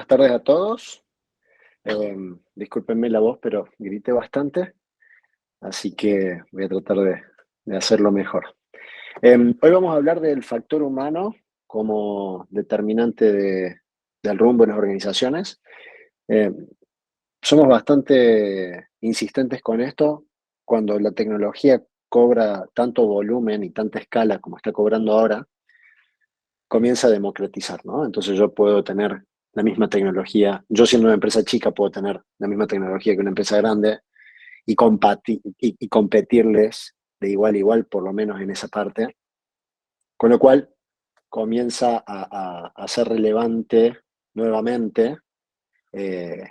Buenas tardes a todos. Discúlpenme la voz, pero grité bastante, así que voy a tratar de hacerlo mejor. Hoy vamos a hablar del factor humano como determinante del rumbo en las organizaciones. Eh, Somos bastante insistentes con esto cuando la tecnología cobra tanto volumen y tanta escala como está cobrando ahora, comienza a democratizar, ¿no? Entonces yo puedo tener la misma tecnología, yo siendo una empresa chica puedo tener la misma tecnología que una empresa grande y competirles de igual a igual, por lo menos en esa parte, con lo cual comienza a ser relevante nuevamente eh,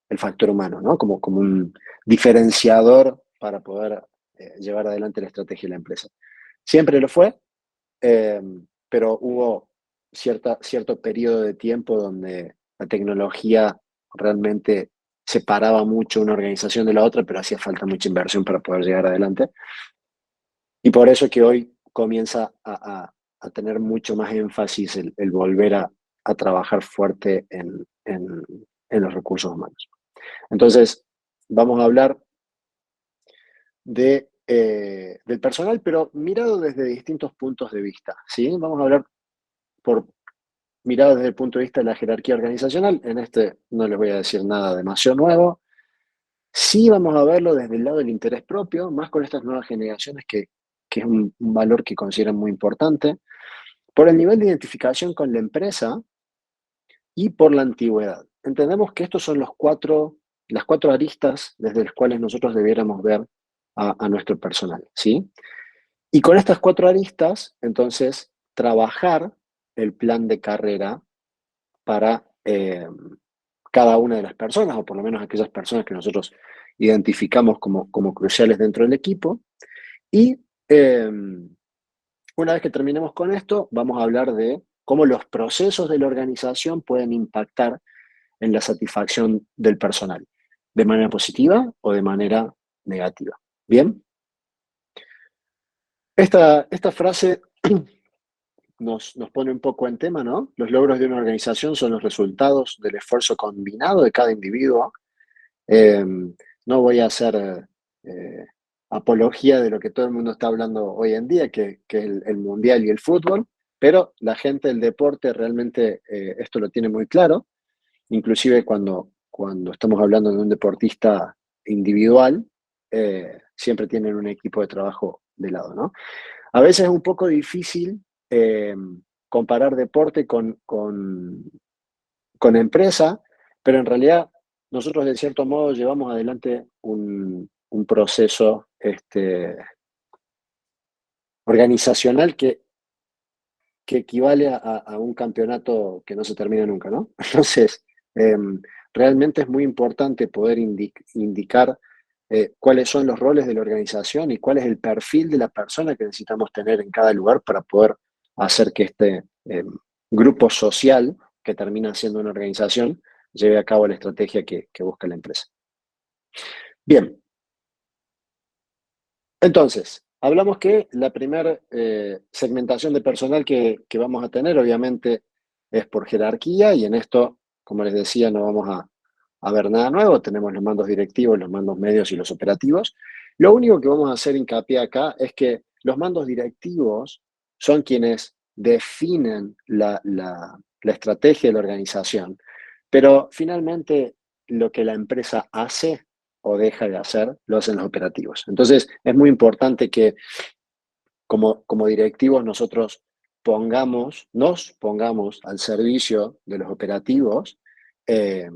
el factor humano, ¿no? Como un diferenciador para poder llevar adelante la estrategia de la empresa. Siempre lo fue, eh, pero hubo cierto periodo de tiempo donde la tecnología realmente separaba mucho una organización de la otra, pero hacía falta mucha inversión para poder llegar adelante. Y por eso es que hoy comienza a tener mucho más énfasis el volver a trabajar fuerte en los recursos humanos. Entonces, vamos a hablar del personal, pero mirado desde distintos puntos de vista, ¿sí? Vamos a hablar por mirado desde el punto de vista de la jerarquía organizacional. En este no les voy a decir nada demasiado nuevo. Sí vamos a verlo desde el lado del interés propio, más con estas nuevas generaciones que es un valor que consideran muy importante, por el nivel de identificación con la empresa y por la antigüedad. Entendemos que estos son las cuatro aristas desde las cuales nosotros debiéramos ver a nuestro personal, ¿sí? Y con estas cuatro aristas, entonces, trabajar el plan de carrera para cada una de las personas, o por lo menos aquellas personas que nosotros identificamos como cruciales dentro del equipo. Y eh, una vez que terminemos con esto, vamos a hablar de cómo los procesos de la organización pueden impactar en la satisfacción del personal, de manera positiva o de manera negativa. Bien, esta frase nos pone un poco en tema, ¿no? Los logros de una organización son los resultados del esfuerzo combinado de cada individuo. No voy a hacer apología de lo que todo el mundo está hablando hoy en día, que es el mundial y el fútbol, pero la gente del deporte realmente esto lo tiene muy claro, inclusive cuando estamos hablando de un deportista individual, siempre tienen un equipo de trabajo de lado, ¿no? A veces es un poco difícil eh, comparar deporte con empresa, pero en realidad nosotros de cierto modo llevamos adelante un proceso organizacional que equivale a un campeonato que no se termina nunca, ¿no? Entonces, eh, realmente es muy importante poder indicar cuáles son los roles de la organización y cuál es el perfil de la persona que necesitamos tener en cada lugar para poder hacer que este grupo social, que termina siendo una organización, lleve a cabo la estrategia que busca la empresa. Bien, entonces, hablamos que la primera segmentación de personal que vamos a tener, obviamente, es por jerarquía, y en esto, como les decía, no vamos a ver nada nuevo. Tenemos los mandos directivos, los mandos medios y los operativos. Lo único que vamos a hacer hincapié acá es que los mandos directivos son quienes definen la estrategia de la organización, pero finalmente lo que la empresa hace o deja de hacer, lo hacen los operativos. Entonces, es muy importante que como directivos nosotros nos pongamos al servicio de los operativos eh,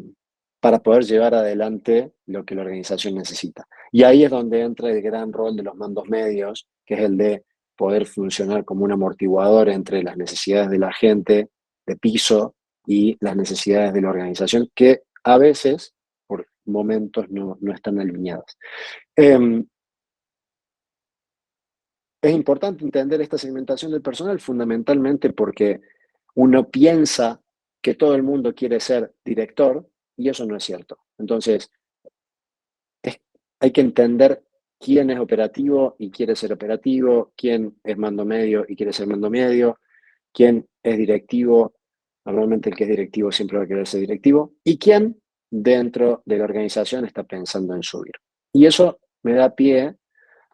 para poder llevar adelante lo que la organización necesita. Y ahí es donde entra el gran rol de los mandos medios, que es el de poder funcionar como un amortiguador entre las necesidades de la gente de piso y las necesidades de la organización, que a veces, por momentos, no están alineadas. Eh, es importante entender esta segmentación del personal fundamentalmente porque uno piensa que todo el mundo quiere ser director y eso no es cierto. Entonces, es- hay que entender quién es operativo y quiere ser operativo, quién es mando medio y quiere ser mando medio, quién es directivo Normalmente el que es directivo siempre va a querer ser directivo. ¿Y quién dentro de la organización está pensando en subir? Y eso me da pie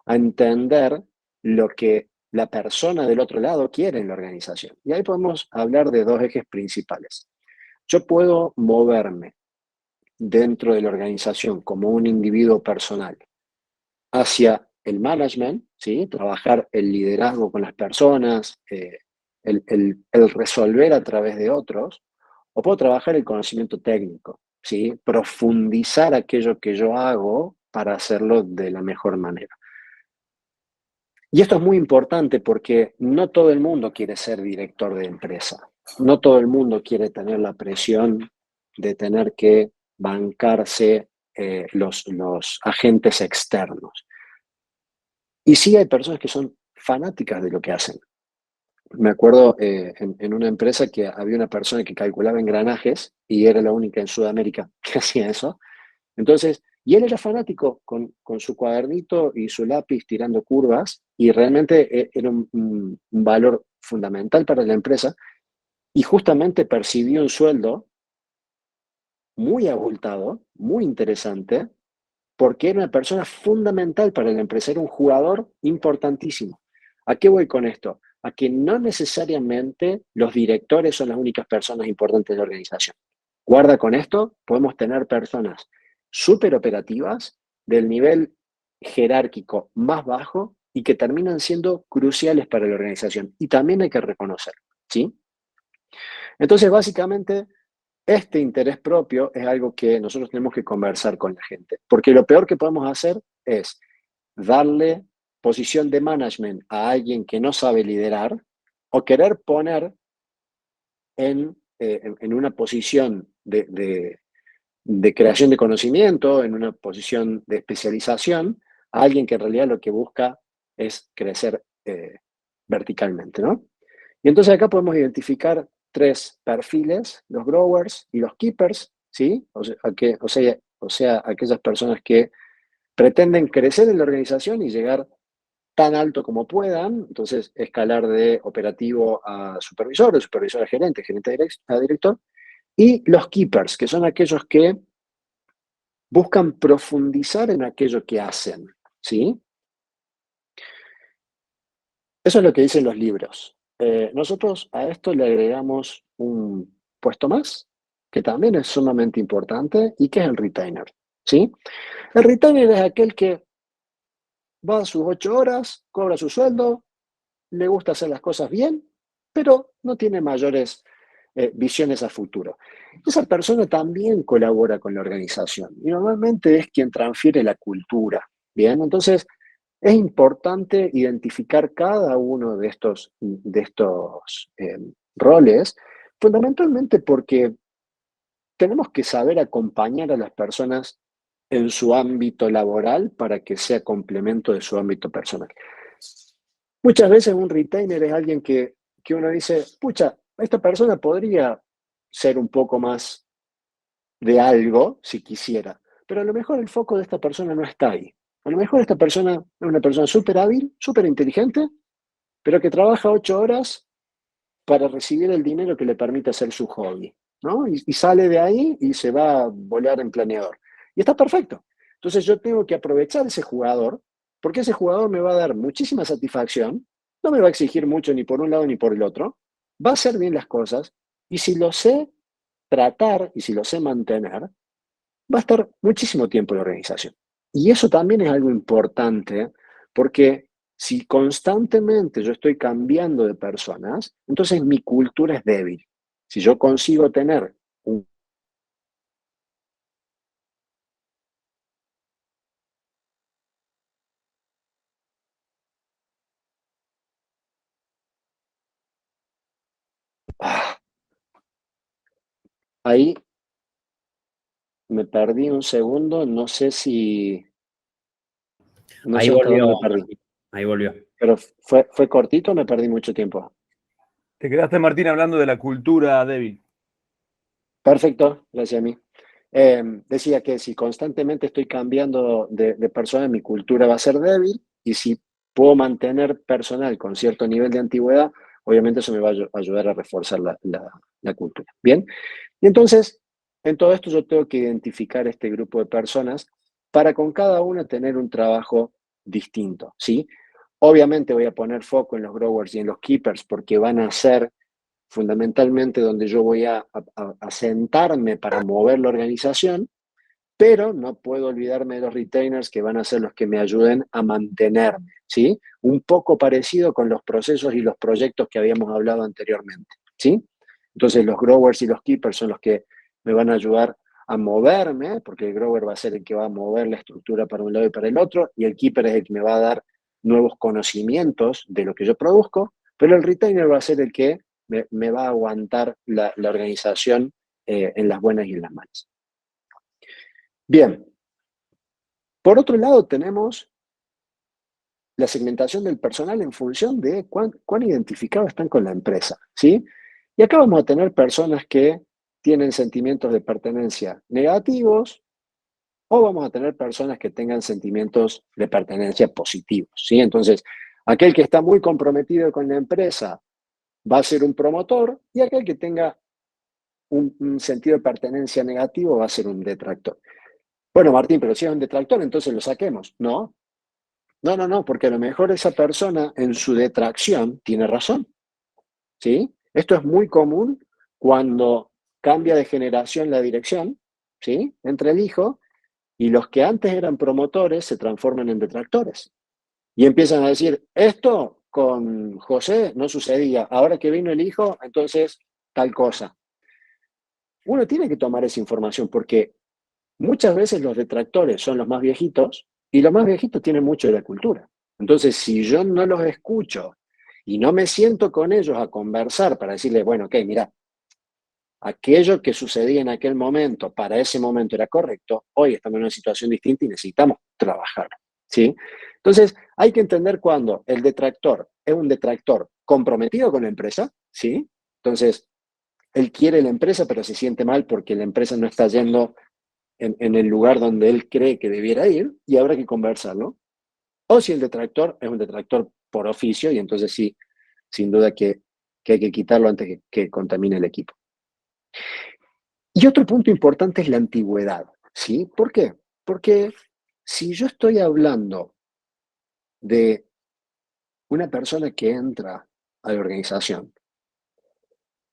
a entender lo que la persona del otro lado quiere en la organización. Y ahí podemos hablar de dos ejes principales. Yo puedo moverme dentro de la organización como un individuo personal hacia el management, ¿sí? Trabajar el liderazgo con las personas, el resolver a través de otros, o puedo trabajar el conocimiento técnico, ¿sí? Profundizar aquello que yo hago para hacerlo de la mejor manera. Y esto es muy importante porque no todo el mundo quiere ser director de empresa, no todo el mundo quiere tener la presión de tener que bancarse los agentes externos. Y sí hay personas que son fanáticas de lo que hacen. Me acuerdo en una empresa que había una persona que calculaba engranajes y era la única en Sudamérica que hacía eso. Entonces, y él era fanático con su cuadernito y su lápiz tirando curvas y realmente era un valor fundamental para la empresa y justamente percibió un sueldo muy abultado, muy interesante, porque era una persona fundamental para la empresa, era un jugador importantísimo. ¿A qué voy con esto? A que no necesariamente los directores son las únicas personas importantes de la organización. Guarda con esto, podemos tener personas súper operativas del nivel jerárquico más bajo y que terminan siendo cruciales para la organización. Y también hay que reconocer, ¿sí? Entonces, básicamente, este interés propio es algo que nosotros tenemos que conversar con la gente, porque lo peor que podemos hacer es darle posición de management a alguien que no sabe liderar o querer poner en una posición de creación de conocimiento, en una posición de especialización, a alguien que en realidad lo que busca es crecer verticalmente, ¿no? Y entonces acá podemos identificar tres perfiles, los growers y los keepers, ¿sí? O sea, aquellas personas que pretenden crecer en la organización y llegar tan alto como puedan, entonces escalar de operativo a supervisor, de supervisor a gerente, gerente a director, y los keepers, que son aquellos que buscan profundizar en aquello que hacen, ¿sí? Eso es lo que dicen los libros. Nosotros a esto le agregamos un puesto más, que también es sumamente importante, y que es el retainer, ¿sí? El retainer es aquel que va a sus 8 horas, cobra su sueldo, le gusta hacer las cosas bien, pero no tiene mayores visiones a futuro. Esa persona también colabora con la organización y normalmente es quien transfiere la cultura, ¿bien? Entonces, es importante identificar cada uno de estos roles, fundamentalmente porque tenemos que saber acompañar a las personas en su ámbito laboral para que sea complemento de su ámbito personal. Muchas veces un retainer es alguien que uno dice, pucha, esta persona podría ser un poco más de algo si quisiera, pero a lo mejor el foco de esta persona no está ahí. A lo mejor esta persona es una persona súper hábil, súper inteligente, pero que trabaja 8 horas para recibir el dinero que le permite hacer su hobby, ¿no? Y sale de ahí y se va a volar en planeador. Y está perfecto. Entonces yo tengo que aprovechar ese jugador, porque ese jugador me va a dar muchísima satisfacción, no me va a exigir mucho ni por un lado ni por el otro, va a hacer bien las cosas, y si lo sé tratar y si lo sé mantener, va a estar muchísimo tiempo en la organización. Y eso también es algo importante porque si constantemente yo estoy cambiando de personas, entonces mi cultura es débil. Si yo consigo tener un... Ah, ahí me perdí un segundo, no sé si... No Ahí sé hasta dónde volvió, me perdí, Martín, ahí volvió. pero fue cortito, me perdí mucho tiempo. Te quedaste, Martín, hablando de la cultura débil. Perfecto, gracias a mí. Decía que si constantemente estoy cambiando de persona, mi cultura va a ser débil y si puedo mantener personal con cierto nivel de antigüedad, obviamente eso me va a ayudar a reforzar la cultura. Bien, y entonces, en todo esto yo tengo que identificar este grupo de personas para con cada una tener un trabajo distinto, ¿sí? Obviamente voy a poner foco en los growers y en los keepers porque van a ser fundamentalmente donde yo voy a sentarme para mover la organización, pero no puedo olvidarme de los retainers que van a ser los que me ayuden a mantenerme, ¿sí? Un poco parecido con los procesos y los proyectos que habíamos hablado anteriormente, ¿sí? Entonces los growers y los keepers son los que me van a ayudar a moverme, porque el grower va a ser el que va a mover la estructura para un lado y para el otro, y el keeper es el que me va a dar nuevos conocimientos de lo que yo produzco, pero el retainer va a ser el que me va a aguantar la organización en las buenas y en las malas. Bien, por otro lado tenemos la segmentación del personal en función de cuán identificados están con la empresa, ¿sí? Y acá vamos a tener personas que tienen sentimientos de pertenencia negativos o vamos a tener personas que tengan sentimientos de pertenencia positivos, ¿sí? Entonces, aquel que está muy comprometido con la empresa va a ser un promotor y aquel que tenga un sentido de pertenencia negativo va a ser un detractor. Bueno, Martín, pero si es un detractor, entonces lo saquemos. No, no, porque a lo mejor esa persona en su detracción tiene razón, ¿sí? Esto es muy común cuando cambia de generación la dirección, ¿sí? Entre el hijo y los que antes eran promotores se transforman en detractores. Y empiezan a decir, esto con José no sucedía, ahora que vino el hijo, entonces tal cosa. Uno tiene que tomar esa información porque muchas veces los detractores son los más viejitos y los más viejitos tienen mucho de la cultura. Entonces, si yo no los escucho y no me siento con ellos a conversar para decirles, bueno, ok, mira, aquello que sucedía en aquel momento, para ese momento era correcto, hoy estamos en una situación distinta y necesitamos trabajar, ¿sí? Entonces, hay que entender cuando el detractor es un detractor comprometido con la empresa, ¿sí? Entonces, él quiere la empresa, pero se siente mal porque la empresa no está yendo en el lugar donde él cree que debiera ir y habrá que conversarlo. O si el detractor es un detractor por oficio y entonces sí, sin duda que hay que quitarlo antes que contamine el equipo. Y otro punto importante es la antigüedad, ¿sí? ¿Por qué? Porque si yo estoy hablando de una persona que entra a la organización,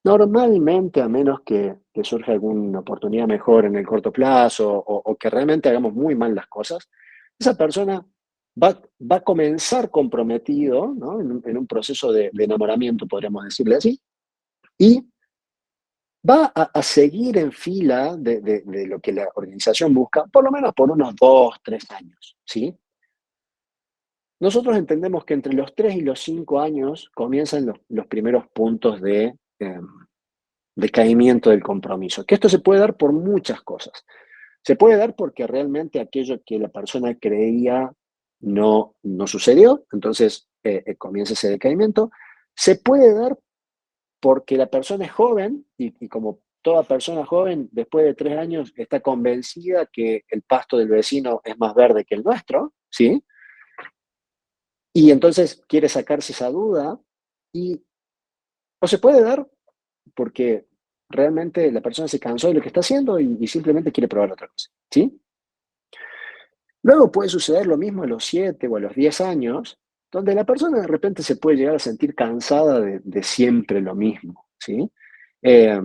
normalmente, a menos que surja alguna oportunidad mejor en el corto plazo o que realmente hagamos muy mal las cosas, esa persona va a comenzar comprometido, ¿no? En un proceso de enamoramiento, podríamos decirle así, y va a seguir en fila de lo que la organización busca, por lo menos por unos 2, 3 años, ¿sí? Nosotros entendemos que entre los 3 y los 5 años comienzan los primeros puntos de decaimiento del compromiso, que esto se puede dar por muchas cosas. Se puede dar porque realmente aquello que la persona creía no sucedió, entonces comienza ese decaimiento. Se puede dar porque la persona es joven y como toda persona joven, después de 3 años está convencida que el pasto del vecino es más verde que el nuestro, ¿sí? Y entonces quiere sacarse esa duda o se puede dar porque realmente la persona se cansó de lo que está haciendo y simplemente quiere probar otra cosa, ¿sí? Luego puede suceder lo mismo a los 7 o a los 10 años, donde la persona de repente se puede llegar a sentir cansada de siempre lo mismo, ¿sí? Eh,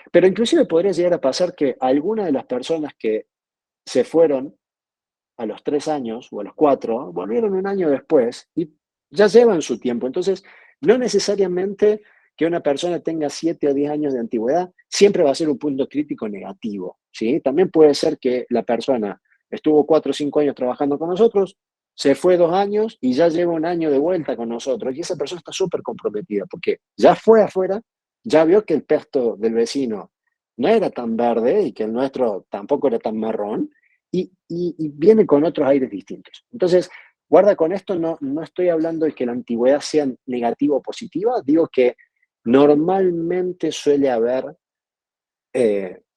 pero inclusive podría llegar a pasar que alguna de las personas que se fueron a los 3 años o a los 4 volvieron un año después y ya llevan su tiempo. Entonces, no necesariamente que una persona tenga 7 o 10 años de antigüedad siempre va a ser un punto crítico negativo, ¿sí? También puede ser que la persona estuvo 4 o 5 años trabajando con nosotros, se fue 2 años y ya lleva un año de vuelta con nosotros. Y esa persona está súper comprometida porque ya fue afuera, ya vio que el pasto del vecino no era tan verde y que el nuestro tampoco era tan marrón y viene con otros aires distintos. Entonces, guarda con esto, no estoy hablando de que la antigüedad sea negativa o positiva, digo que normalmente suele haber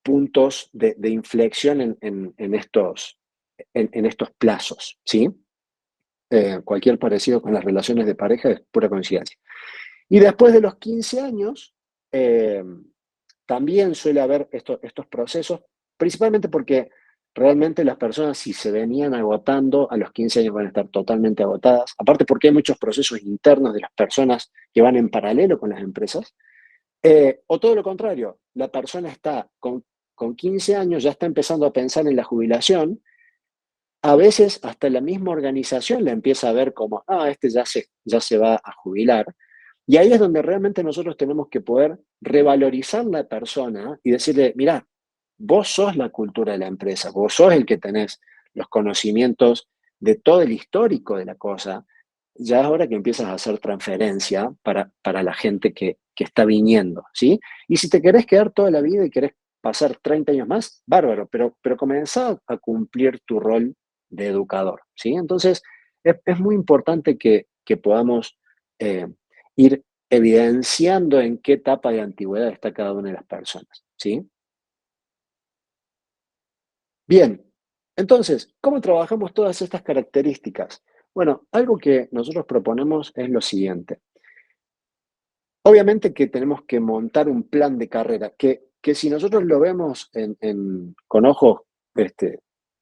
puntos de inflexión en estos plazos, ¿sí? Cualquier parecido con las relaciones de pareja es pura coincidencia. Y después de los 15 años, eh, también suele haber estos procesos, principalmente porque realmente las personas, si se venían agotando, a los 15 años van a estar totalmente agotadas. Aparte porque hay muchos procesos internos de las personas que van en paralelo con las empresas. O todo lo contrario, la persona está con 15 años, ya está empezando a pensar en la jubilación. A veces hasta la misma organización la empieza a ver como, este ya se va a jubilar. Y ahí es donde realmente nosotros tenemos que poder revalorizar la persona y decirle, mira, vos sos la cultura de la empresa, vos sos el que tenés los conocimientos de todo el histórico de la cosa. Ya es hora que empiezas a hacer transferencia para la gente que está viniendo, ¿sí? Y si te querés quedar toda la vida y querés pasar 30 años más, bárbaro, pero comenzá a cumplir tu rol de educador, ¿sí? Entonces, es muy importante que podamos eh, ir evidenciando en qué etapa de antigüedad está cada una de las personas, ¿sí? Bien, entonces, ¿cómo trabajamos todas estas características? Bueno, algo que nosotros proponemos es lo siguiente. Obviamente que tenemos que montar un plan de carrera, que si nosotros lo vemos con ojos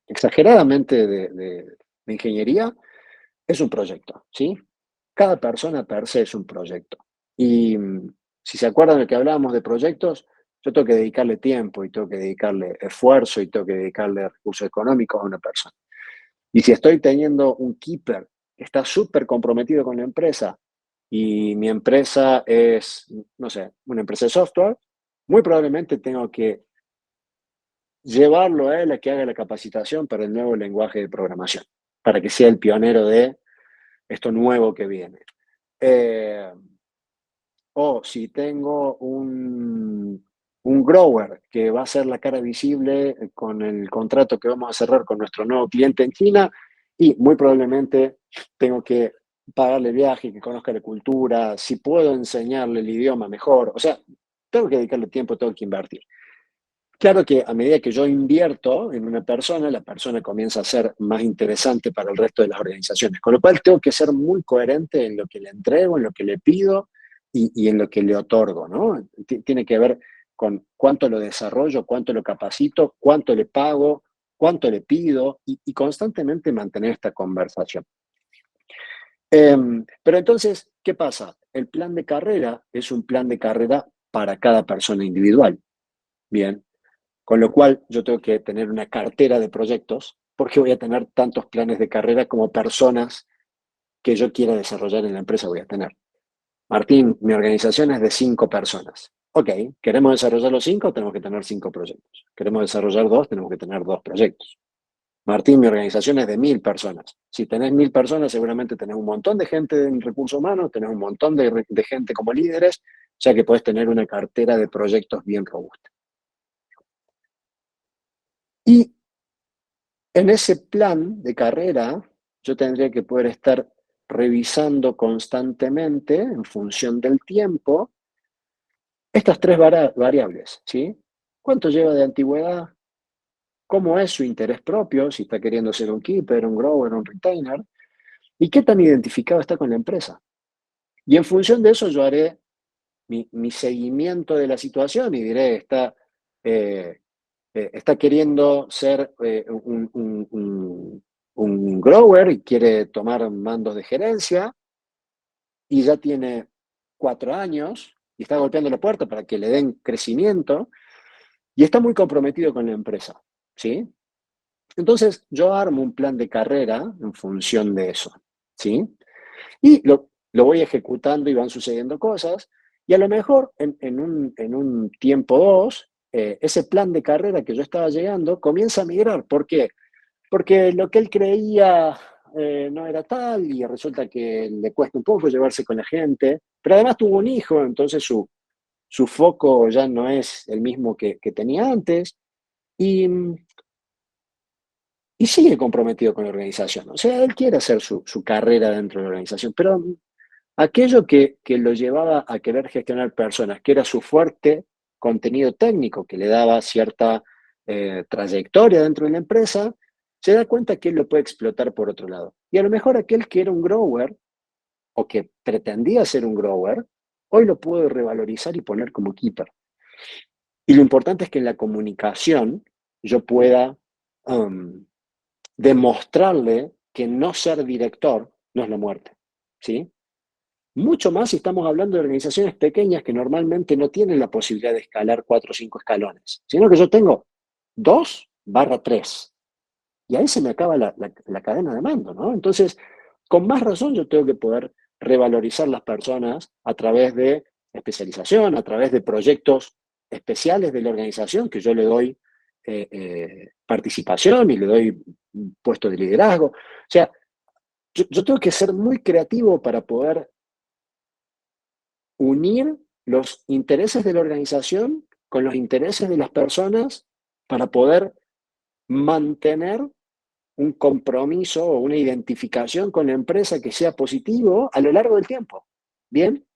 exageradamente de ingeniería, es un proyecto, ¿sí? Cada persona per se es un proyecto. Y si se acuerdan de que hablábamos de proyectos, yo tengo que dedicarle tiempo y tengo que dedicarle esfuerzo y tengo que dedicarle recursos económicos a una persona. Y si estoy teniendo un keeper que está súper comprometido con la empresa y mi empresa es, no sé, una empresa de software, muy probablemente tengo que llevarlo a él a que haga la capacitación para el nuevo lenguaje de programación, para que sea el pionero de esto nuevo que viene. Eh, o si tengo un grower que va a ser la cara visible con el contrato que vamos a cerrar con nuestro nuevo cliente en China, y muy probablemente tengo que pagarle viaje, que conozca la cultura, si puedo enseñarle el idioma mejor, o sea, tengo que dedicarle tiempo, tengo que invertir. Claro que a medida que yo invierto en una persona, la persona comienza a ser más interesante para el resto de las organizaciones. Con lo cual tengo que ser muy coherente en lo que le entrego, en lo que le pido y en lo que le otorgo, ¿no? Tiene que ver con cuánto lo desarrollo, cuánto lo capacito, cuánto le pago, cuánto le pido y constantemente mantener esta conversación. Pero entonces, ¿qué pasa? El plan de carrera es un plan de carrera para cada persona individual. Bien. Con lo cual, yo tengo que tener una cartera de proyectos porque voy a tener tantos planes de carrera como personas que yo quiera desarrollar en la empresa voy a tener. Martín, mi organización es de 5 personas. Ok, ¿queremos desarrollar los 5? Tenemos que tener 5 proyectos. ¿Queremos desarrollar 2? Tenemos que tener 2 proyectos. Martín, mi organización es de 1000 personas. Si tenés 1000 personas, seguramente tenés un montón de gente en recursos humanos, tenés un montón de gente como líderes, ya que podés tener una cartera de proyectos bien robusta. Y en ese plan de carrera, yo tendría que poder estar revisando constantemente, en función del tiempo, estas tres variables, ¿sí? ¿Cuánto lleva de antigüedad? ¿Cómo es su interés propio? Si está queriendo ser un keeper, un grower, un retainer. ¿Y qué tan identificado está con la empresa? Y en función de eso yo haré mi seguimiento de la situación y diré, eh, está queriendo ser un grower y quiere tomar mandos de gerencia y ya tiene 4 años y está golpeando la puerta para que le den crecimiento y está muy comprometido con la empresa, ¿sí? Entonces yo armo un plan de carrera en función de eso, ¿sí? Y lo voy ejecutando y van sucediendo cosas y a lo mejor en un tiempo o dos, ese plan de carrera que yo estaba llegando comienza a migrar. ¿Por qué? Porque lo que él creía no era tal y resulta que le cuesta un poco llevarse con la gente, pero además tuvo un hijo, entonces su foco ya no es el mismo que tenía antes y, y sigue comprometido con la organización. O sea, él quiere hacer su carrera dentro de la organización, pero aquello que lo llevaba a querer gestionar personas, que era su fuerte contenido técnico, que le daba cierta trayectoria dentro de la empresa, se da cuenta que él lo puede explotar por otro lado. Y a lo mejor aquel que era un grower o que pretendía ser un grower, hoy lo puedo revalorizar y poner como keeper. Y lo importante es que en la comunicación yo pueda demostrarle que no ser director no es la muerte, ¿sí? Mucho más si estamos hablando de organizaciones pequeñas que normalmente no tienen la posibilidad de escalar 4 o 5 escalones, sino que yo tengo 2/3. Y ahí se me acaba la cadena de mando, ¿no? Entonces, con más razón yo tengo que poder revalorizar las personas a través de especialización, a través de proyectos especiales de la organización que yo le doy participación y le doy un puesto de liderazgo. O sea, yo tengo que ser muy creativo para poder unir los intereses de la organización con los intereses de las personas para poder mantener un compromiso o una identificación con la empresa que sea positivo a lo largo del tiempo. ¿Bien?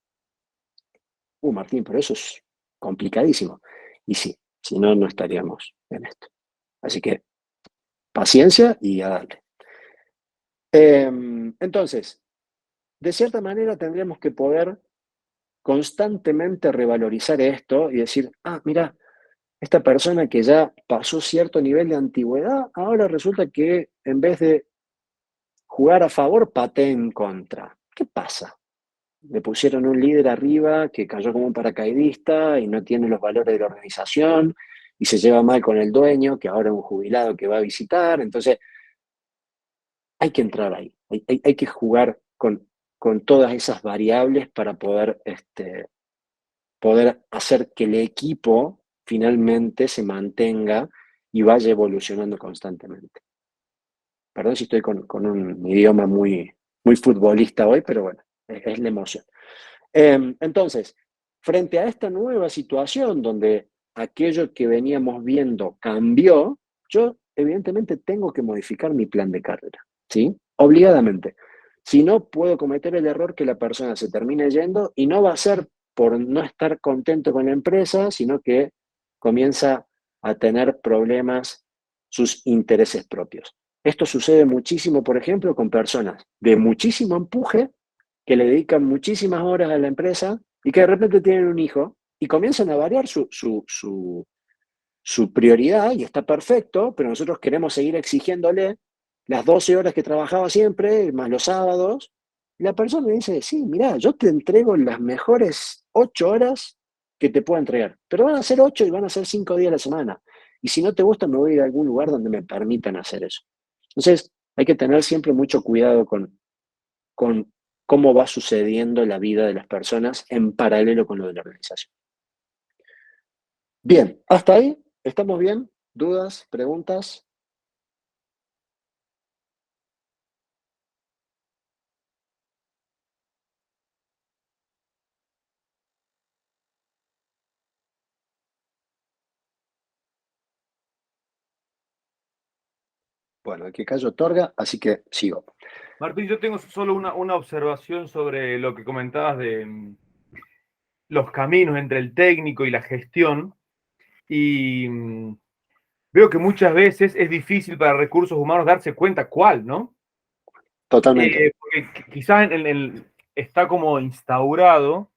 Martín, pero eso es complicadísimo. Y sí, si no, no estaríamos en esto. Así que paciencia y a darle. Entonces, de cierta manera tendríamos que poder constantemente revalorizar esto y decir, mira, esta persona que ya pasó cierto nivel de antigüedad, ahora resulta que en vez de jugar a favor, patea en contra. ¿Qué pasa? Le pusieron un líder arriba que cayó como un paracaidista y no tiene los valores de la organización y se lleva mal con el dueño, que ahora es un jubilado que va a visitar. Entonces, hay que entrar ahí. Hay que jugar con todas esas variables para poder hacer que el equipo finalmente se mantenga y vaya evolucionando constantemente. Perdón si estoy con un idioma muy futbolista hoy, pero bueno, es la emoción. Entonces, frente a esta nueva situación donde aquello que veníamos viendo cambió, yo evidentemente tengo que modificar mi plan de carrera, ¿sí? Obligadamente. Si no, puedo cometer el error que la persona se termine yendo y no va a ser por no estar contento con la empresa, sino que comienza a tener problemas sus intereses propios. Esto sucede muchísimo, por ejemplo, con personas de muchísimo empuje que le dedican muchísimas horas a la empresa y que de repente tienen un hijo y comienzan a variar su prioridad y está perfecto, pero nosotros queremos seguir exigiéndole las 12 horas que trabajaba siempre, más los sábados. Y la persona dice, sí, mira, yo te entrego las mejores 8 horas que te puedo entregar, pero van a ser 8 y van a ser 5 días a la semana. Y si no te gusta, me voy a ir a algún lugar donde me permitan hacer eso. Entonces, hay que tener siempre mucho cuidado con cómo va sucediendo la vida de las personas en paralelo con lo de la organización. Bien, hasta ahí, ¿estamos bien? ¿Dudas? ¿Preguntas? Bueno, el que callo otorga, así que sigo. Martín, yo tengo solo una observación sobre lo que comentabas de los caminos entre el técnico y la gestión. Y veo que muchas veces es difícil para recursos humanos darse cuenta cuál, ¿no? Totalmente. Porque quizás está como instaurado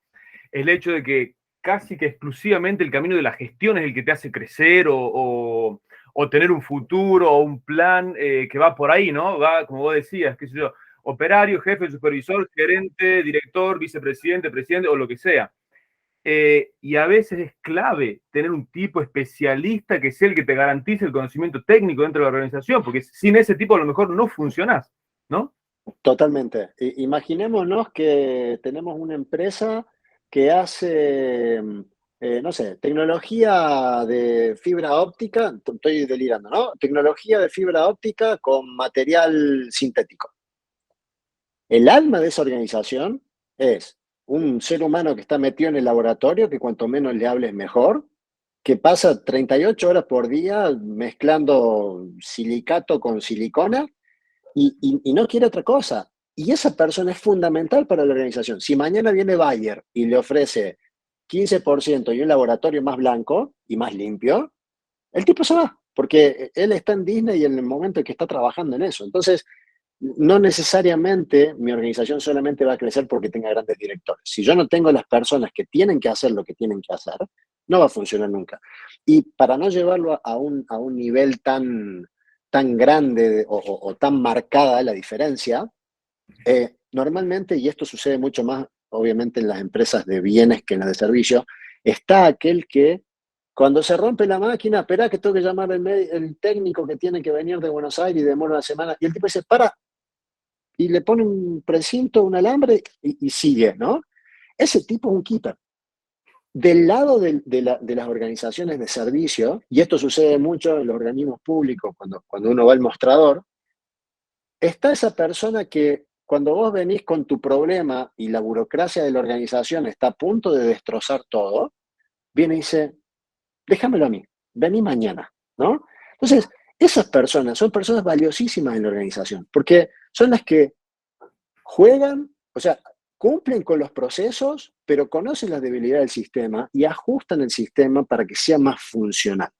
el hecho de que casi que exclusivamente el camino de la gestión es el que te hace crecer o tener un futuro o un plan que va por ahí, ¿no? Va, como vos decías, qué sé yo, operario, jefe, supervisor, gerente, director, vicepresidente, presidente o lo que sea. Y a veces es clave tener un tipo especialista que sea el que te garantice el conocimiento técnico dentro de la organización, porque sin ese tipo a lo mejor no funcionás, ¿no? Totalmente. Imaginémonos que tenemos una empresa que hace, no sé, tecnología de fibra óptica, estoy delirando, ¿no? Tecnología de fibra óptica con material sintético. El alma de esa organización es un ser humano que está metido en el laboratorio, que cuanto menos le hables mejor, que pasa 38 horas por día mezclando silicato con silicona y no quiere otra cosa. Y esa persona es fundamental para la organización. Si mañana viene Bayer y le ofrece 15% y un laboratorio más blanco y más limpio, el tipo se va, porque él está en Disney y en el momento en que está trabajando en eso. Entonces, no necesariamente mi organización solamente va a crecer porque tenga grandes directores. Si yo no tengo las personas que tienen que hacer lo que tienen que hacer, no va a funcionar nunca. Y para no llevarlo a un nivel tan grande o tan marcada la diferencia, normalmente, y esto sucede mucho más, obviamente, en las empresas de bienes que en las de servicio, está aquel que cuando se rompe la máquina, espera que tengo que llamar el técnico que tiene que venir de Buenos Aires y demora una semana, y el tipo dice, para, y le pone un precinto, un alambre y sigue, ¿no? Ese tipo es un keeper. Del lado de las organizaciones de servicio, y esto sucede mucho en los organismos públicos, cuando uno va al mostrador, está esa persona que cuando vos venís con tu problema y la burocracia de la organización está a punto de destrozar todo, viene y dice, déjamelo a mí, vení mañana, ¿no? Entonces, esas personas son personas valiosísimas en la organización, porque son las que juegan, o sea, cumplen con los procesos, pero conocen las debilidades del sistema y ajustan el sistema para que sea más funcional.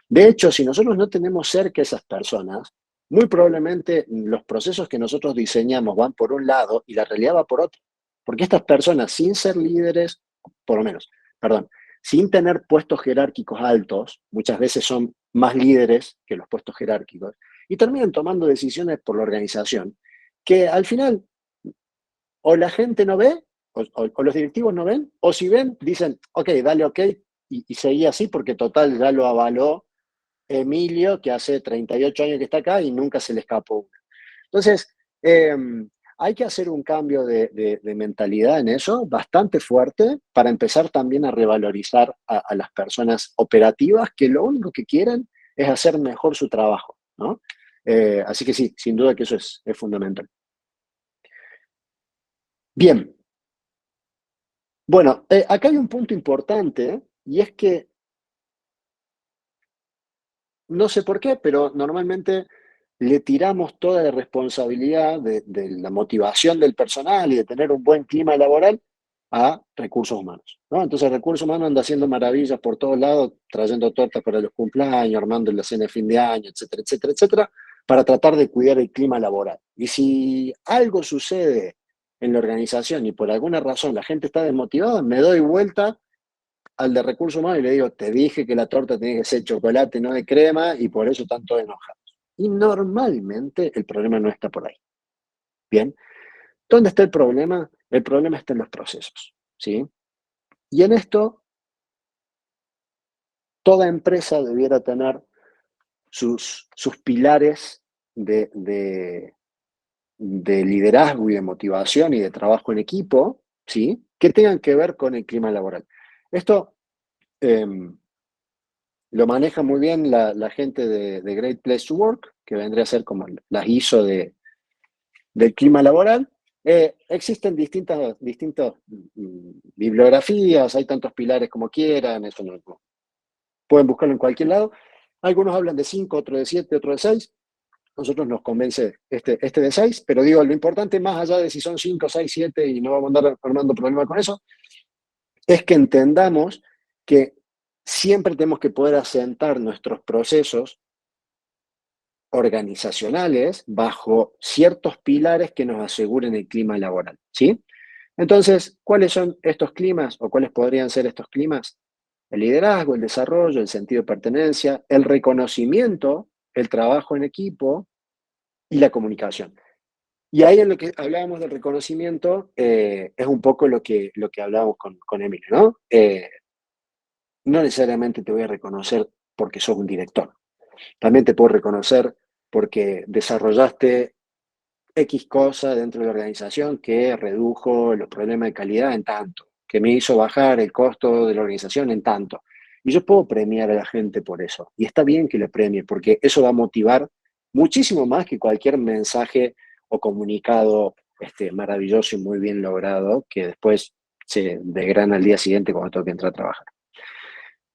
De hecho, si nosotros no tenemos cerca a esas personas, muy probablemente los procesos que nosotros diseñamos van por un lado y la realidad va por otro. Porque estas personas, sin ser líderes, por lo menos, perdón, sin tener puestos jerárquicos altos, muchas veces son más líderes que los puestos jerárquicos, y terminan tomando decisiones por la organización, que al final o la gente no ve, o los directivos no ven, o si ven, dicen, ok, dale ok, y seguí así porque total ya lo avaló Emilio, que hace 38 años que está acá y nunca se le escapó una. Entonces, eh, hay que hacer un cambio de mentalidad en eso, bastante fuerte, para empezar también a revalorizar a las personas operativas que lo único que quieren es hacer mejor su trabajo, ¿no? Así que sí, sin duda que eso es fundamental. Bien, bueno, acá hay un punto importante y es que no sé por qué, pero normalmente le tiramos toda la responsabilidad de la motivación del personal y de tener un buen clima laboral a recursos humanos, ¿no? Entonces, recursos humanos anda haciendo maravillas por todos lados, trayendo tortas para los cumpleaños, armando la cena de fin de año, etcétera, etcétera, etcétera, para tratar de cuidar el clima laboral. Y si algo sucede en la organización y por alguna razón la gente está desmotivada, me doy vuelta al de recursos humanos y le digo, te dije que la torta tenía que ser chocolate, no de crema, y por eso están todos enojados. Y normalmente el problema no está por ahí. Bien, ¿dónde está el problema? El problema está en los procesos, ¿sí? Y en esto, toda empresa debiera tener sus pilares de liderazgo y de motivación y de trabajo en equipo, ¿sí? Que tengan que ver con el clima laboral. Esto eh, lo maneja muy bien la gente de Great Place to Work, que vendría a ser como las ISO del clima laboral. Existen distintas bibliografías, hay tantos pilares como quieran, eso no, pueden buscarlo en cualquier lado. Algunos hablan de 5, otros de 7, otros de 6. Nosotros nos convence este de 6, pero digo, lo importante más allá de si son 5, 6, 7 y no vamos a andar formando problemas con eso, es que entendamos que siempre tenemos que poder asentar nuestros procesos organizacionales bajo ciertos pilares que nos aseguren el clima laboral, ¿sí? Entonces, ¿cuáles son estos climas o cuáles podrían ser estos climas? El liderazgo, el desarrollo, el sentido de pertenencia, el reconocimiento, el trabajo en equipo y la comunicación. Y ahí en lo que hablábamos del reconocimiento, es un poco lo que hablábamos con Emilio, ¿no? No necesariamente te voy a reconocer porque sos un director. También te puedo reconocer porque desarrollaste X cosa dentro de la organización que redujo los problemas de calidad en tanto, que me hizo bajar el costo de la organización en tanto. Y yo puedo premiar a la gente por eso. Y está bien que le premie, porque eso va a motivar muchísimo más que cualquier mensaje o comunicado maravilloso y muy bien logrado que después se desgrana al día siguiente cuando tengo que entrar a trabajar.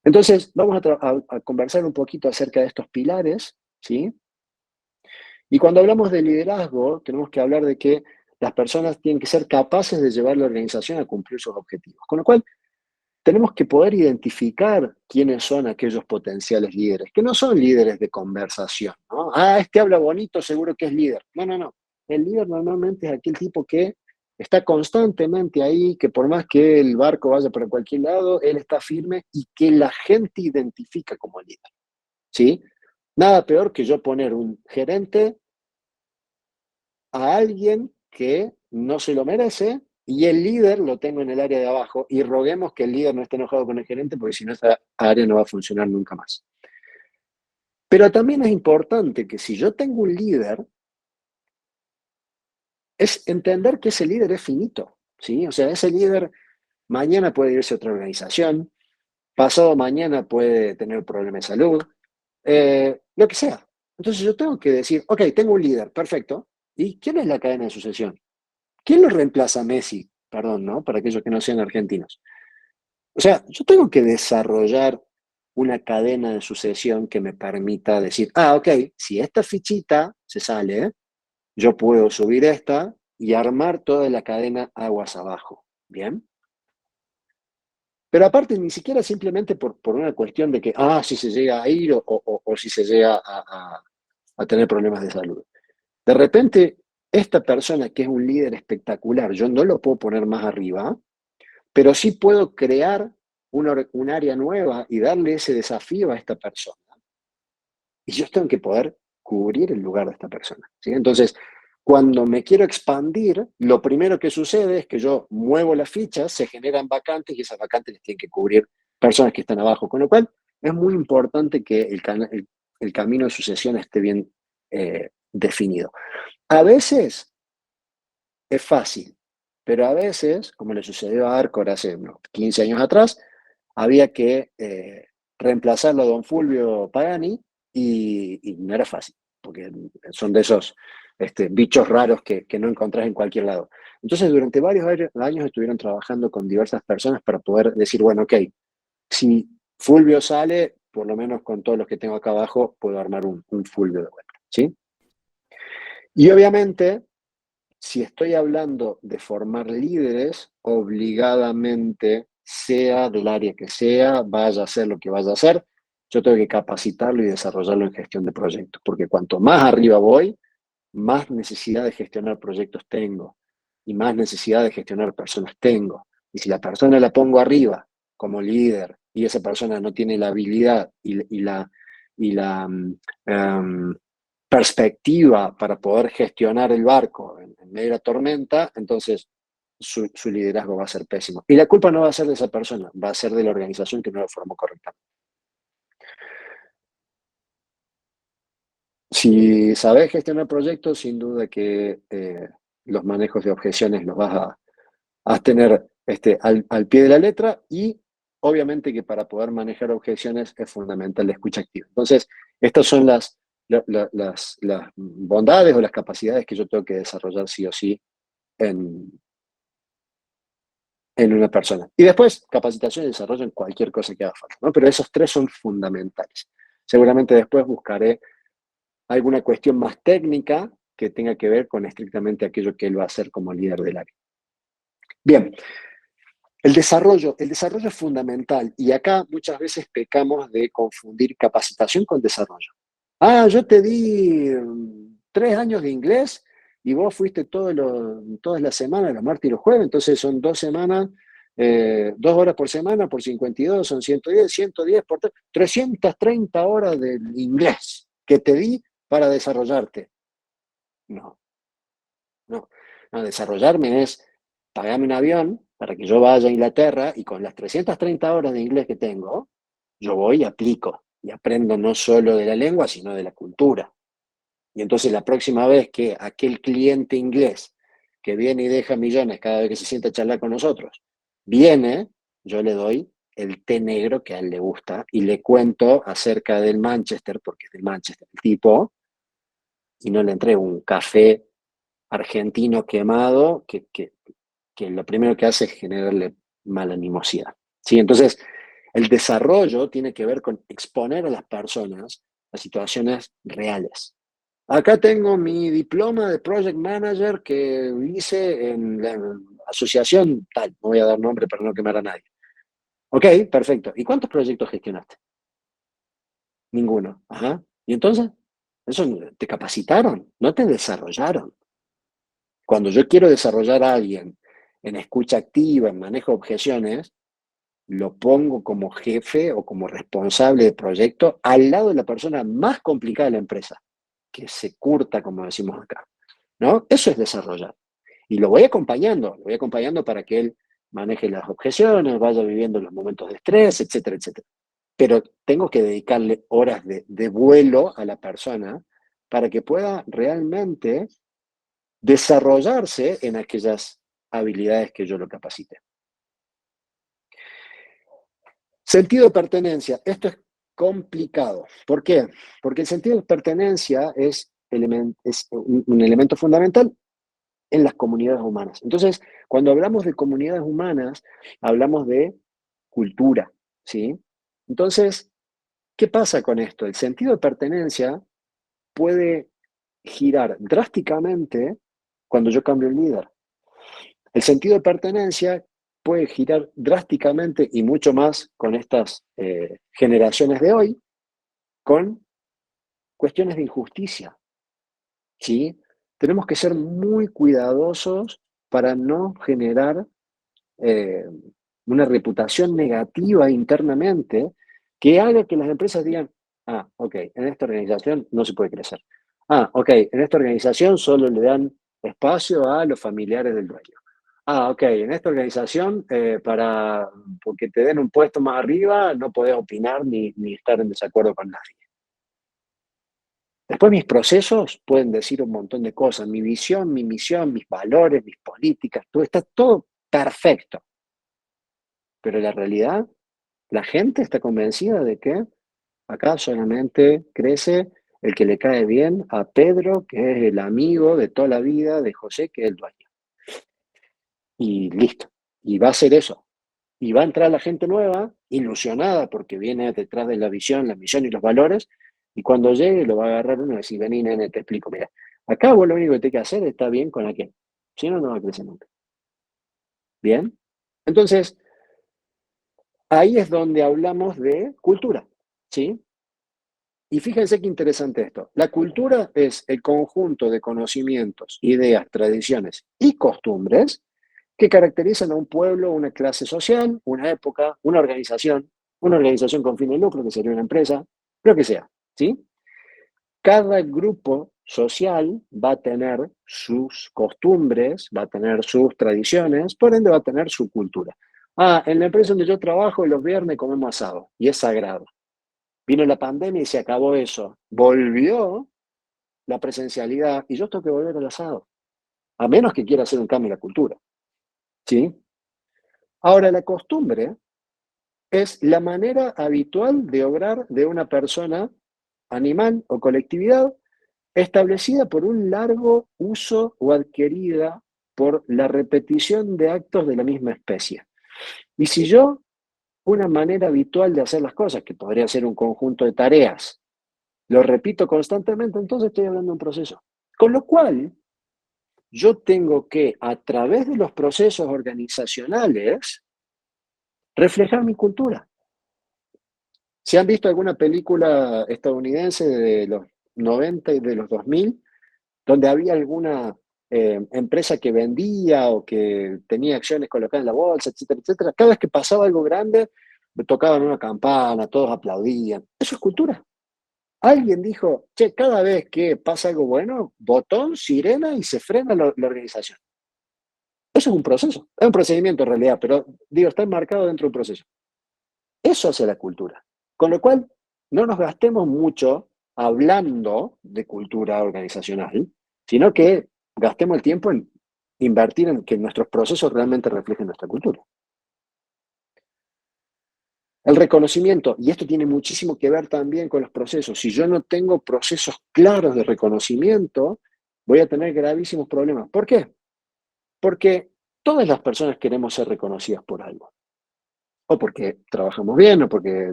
Entonces, vamos a conversar un poquito acerca de estos pilares, ¿sí? Y cuando hablamos de liderazgo, tenemos que hablar de que las personas tienen que ser capaces de llevar la organización a cumplir sus objetivos. Con lo cual, tenemos que poder identificar quiénes son aquellos potenciales líderes, que no son líderes de conversación, ¿no? Ah, este habla bonito, seguro que es líder. No, no, no. El líder normalmente es aquel tipo que está constantemente ahí, que por más que el barco vaya para cualquier lado, él está firme y que la gente identifica como líder, ¿sí? Nada peor que yo poner un gerente a alguien que no se lo merece y el líder lo tengo en el área de abajo y roguemos que el líder no esté enojado con el gerente porque si no esa área no va a funcionar nunca más. Pero también es importante que si yo tengo un líder, es entender que ese líder es finito, ¿sí? O sea, ese líder mañana puede irse a otra organización, pasado mañana puede tener problemas de salud, lo que sea. Entonces yo tengo que decir, ok, tengo un líder, perfecto. ¿Y quién es la cadena de sucesión? ¿Quién lo reemplaza a Messi? Perdón, ¿no? Para aquellos que no sean argentinos. O sea, yo tengo que desarrollar una cadena de sucesión que me permita decir, ok, si esta fichita se sale, yo puedo subir esta y armar toda la cadena aguas abajo. ¿Bien? Pero aparte, ni siquiera simplemente por una cuestión de que, si se llega a ir o si se llega a tener problemas de salud. De repente, esta persona que es un líder espectacular, yo no lo puedo poner más arriba, pero sí puedo crear un área nueva y darle ese desafío a esta persona. Y yo tengo que poder cubrir el lugar de esta persona, ¿sí? Entonces, cuando me quiero expandir, lo primero que sucede es que yo muevo las fichas, se generan vacantes y esas vacantes les tienen que cubrir personas que están abajo. Con lo cual, es muy importante que el camino de sucesión esté bien definido. A veces es fácil, pero a veces, como le sucedió a Arcor hace unos 15 años atrás, había que reemplazarlo a don Fulvio Pagani y no era fácil, porque son de esos bichos raros que no encontrás en cualquier lado. Entonces, durante varios años estuvieron trabajando con diversas personas para poder decir, bueno, ok, si Fulvio sale, por lo menos con todos los que tengo acá abajo, puedo armar un Fulvio de vuelta, ¿sí? Y obviamente, si estoy hablando de formar líderes, obligadamente, sea del área que sea, vaya a hacer lo que vaya a hacer, yo tengo que capacitarlo y desarrollarlo en gestión de proyectos, porque cuanto más arriba voy, más necesidad de gestionar proyectos tengo y más necesidad de gestionar personas tengo. Y si la persona la pongo arriba como líder y esa persona no tiene la habilidad y la perspectiva para poder gestionar el barco en medio de la tormenta, entonces su liderazgo va a ser pésimo. Y la culpa no va a ser de esa persona, va a ser de la organización que no lo formó correctamente. Si sabes gestionar proyectos, sin duda que los manejos de objeciones los vas a tener al pie de la letra y obviamente que para poder manejar objeciones es fundamental la escucha activa. Entonces, estas son las bondades o las capacidades que yo tengo que desarrollar sí o sí en, en una persona. Y después, capacitación y desarrollo en cualquier cosa que haga falta, ¿no? Pero esos tres son fundamentales. Seguramente después buscaré alguna cuestión más técnica que tenga que ver con estrictamente aquello que él va a hacer como líder del área. Bien, el desarrollo es fundamental y acá muchas veces pecamos de confundir capacitación con desarrollo. Yo te di 3 años de inglés y vos fuiste todas las semanas, los martes y los jueves, entonces son 2 semanas, 2 horas por semana por 52, son 110 por 330 horas de inglés que te di para desarrollarte. No, no, no, desarrollarme es pagarme un avión para que yo vaya a Inglaterra y con las 330 horas de inglés que tengo, yo voy y aplico y aprendo no solo de la lengua, sino de la cultura. Y entonces la próxima vez que aquel cliente inglés que viene y deja millones cada vez que se sienta a charlar con nosotros, viene, yo le doy el té negro que a él le gusta y le cuento acerca del Manchester, porque es del Manchester el tipo, y no le entrego un café argentino quemado que lo primero que hace es generarle mala animosidad. ¿Sí? Entonces, el desarrollo tiene que ver con exponer a las personas a situaciones reales. Acá tengo mi diploma de Project Manager que hice en la asociación tal, no voy a dar nombre para no quemar a nadie. Ok, perfecto. ¿Y cuántos proyectos gestionaste? Ninguno. Ajá. ¿Y entonces? Eso te capacitaron, no te desarrollaron. Cuando yo quiero desarrollar a alguien en escucha activa, en manejo de objeciones, lo pongo como jefe o como responsable de proyecto al lado de la persona más complicada de la empresa, que se curta, como decimos acá, ¿no? Eso es desarrollar. Y lo voy acompañando para que él maneje las objeciones, vaya viviendo los momentos de estrés, etcétera, etcétera. Pero tengo que dedicarle horas de vuelo a la persona para que pueda realmente desarrollarse en aquellas habilidades que yo lo capacite. Sentido de pertenencia. Esto es complicado. ¿Por qué? Porque el sentido de pertenencia es un elemento fundamental en las comunidades humanas. Entonces, cuando hablamos de comunidades humanas, hablamos de cultura, ¿sí? Entonces, ¿qué pasa con esto? El sentido de pertenencia puede girar drásticamente cuando yo cambio el líder. El sentido de pertenencia puede girar drásticamente y mucho más con estas generaciones de hoy, con cuestiones de injusticia, ¿sí? Tenemos que ser muy cuidadosos para no generar eh, una reputación negativa internamente que haga que las empresas digan, ah, ok, en esta organización no se puede crecer. Ah, ok, en esta organización solo le dan espacio a los familiares del dueño. Ah, ok, en esta organización, porque te den un puesto más arriba, no podés opinar ni estar en desacuerdo con nadie. Después mis procesos pueden decir un montón de cosas, mi visión, mi misión, mis valores, mis políticas, todo está todo perfecto. Pero la realidad, la gente está convencida de que acá solamente crece el que le cae bien a Pedro, que es el amigo de toda la vida de José, que es el dueño. Y listo. Y va a ser eso. Y va a entrar la gente nueva, ilusionada, porque viene detrás de la visión, la misión y los valores. Y cuando llegue, lo va a agarrar uno y decir, vení, nene, te explico. Mira, acá vos lo único que tenés que hacer está bien con aquel. Si no, no va a crecer nunca. ¿Bien? Entonces, ahí es donde hablamos de cultura, ¿sí? Y fíjense qué interesante esto. La cultura es el conjunto de conocimientos, ideas, tradiciones y costumbres que caracterizan a un pueblo, una clase social, una época, una organización con fin de lucro, que sería una empresa, lo que sea, ¿sí? Cada grupo social va a tener sus costumbres, va a tener sus tradiciones, por ende va a tener su cultura. Ah, en la empresa donde yo trabajo, los viernes comemos asado y es sagrado. Vino la pandemia y se acabó eso. Volvió la presencialidad y yo tengo que volver al asado, a menos que quiera hacer un cambio en la cultura, ¿sí? Ahora, la costumbre es la manera habitual de obrar de una persona, animal o colectividad establecida por un largo uso o adquirida por la repetición de actos de la misma especie. Y si yo, una manera habitual de hacer las cosas, que podría ser un conjunto de tareas, lo repito constantemente, entonces estoy hablando de un proceso. Con lo cual, yo tengo que, a través de los procesos organizacionales, reflejar mi cultura. Si han visto alguna película estadounidense de los 90 y de los 2000, donde había alguna empresa que vendía o que tenía acciones colocadas en la bolsa, etcétera, etcétera, cada vez que pasaba algo grande, tocaban una campana, todos aplaudían. Eso es cultura. Alguien dijo, che, cada vez que pasa algo bueno, botón, sirena y se frena la organización. Eso es un procedimiento en realidad, pero digo, está enmarcado dentro de un proceso. Eso hace la cultura. Con lo cual, no nos gastemos mucho hablando de cultura organizacional, sino que gastemos el tiempo en invertir en que nuestros procesos realmente reflejen nuestra cultura. El reconocimiento, y esto tiene muchísimo que ver también con los procesos. Si yo no tengo procesos claros de reconocimiento, voy a tener gravísimos problemas. ¿Por qué? Porque todas las personas queremos ser reconocidas por algo. O porque trabajamos bien, o porque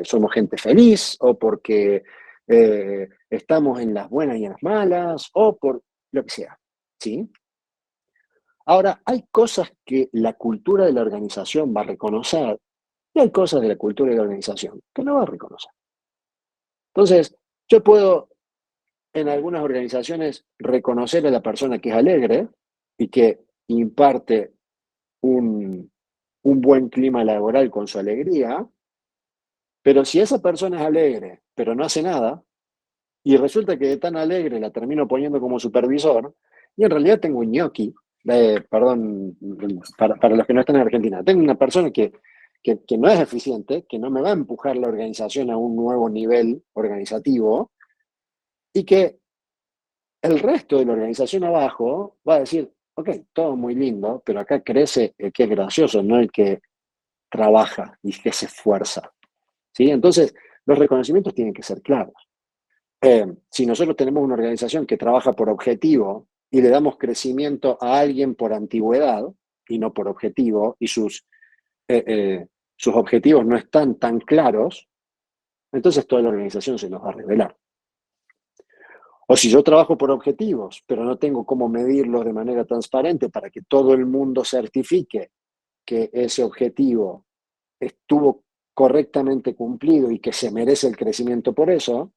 somos gente feliz, o porque estamos en las buenas y en las malas, o por lo que sea. ¿Sí? Ahora, hay cosas que la cultura de la organización va a reconocer y hay cosas de la cultura de la organización que no va a reconocer. Entonces, yo puedo en algunas organizaciones reconocer a la persona que es alegre, y que imparte un buen clima laboral con su alegría, pero si esa persona es alegre, pero no hace nada, y resulta que de tan alegre la termino poniendo como supervisor, y en realidad tengo un ñoqui, perdón, para los que no están en Argentina, tengo una persona que no es eficiente, que no me va a empujar la organización a un nuevo nivel organizativo, y que el resto de la organización abajo va a decir, ok, todo muy lindo, pero acá crece el que es gracioso, no el que trabaja y que se esfuerza. ¿Sí? Entonces, los reconocimientos tienen que ser claros. Si nosotros tenemos una organización que trabaja por objetivo y le damos crecimiento a alguien por antigüedad y no por objetivo, y eh, eh, sus objetivos no están tan claros, entonces toda la organización se nos va a revelar. O si yo trabajo por objetivos, pero no tengo cómo medirlos de manera transparente para que todo el mundo certifique que ese objetivo estuvo correctamente cumplido y que se merece el crecimiento por eso,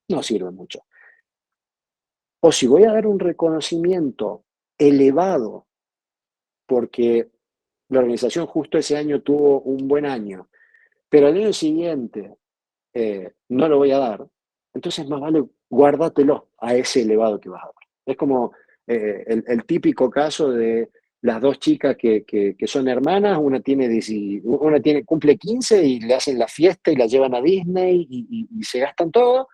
no sirve mucho. O si voy a dar un reconocimiento elevado porque la organización justo ese año tuvo un buen año, pero al año siguiente no lo voy a dar, entonces más vale guárdatelo a ese elevado que vas a dar. Es como el típico caso de las dos chicas que son hermanas, cumple 15 y le hacen la fiesta y la llevan a Disney y se gastan todo.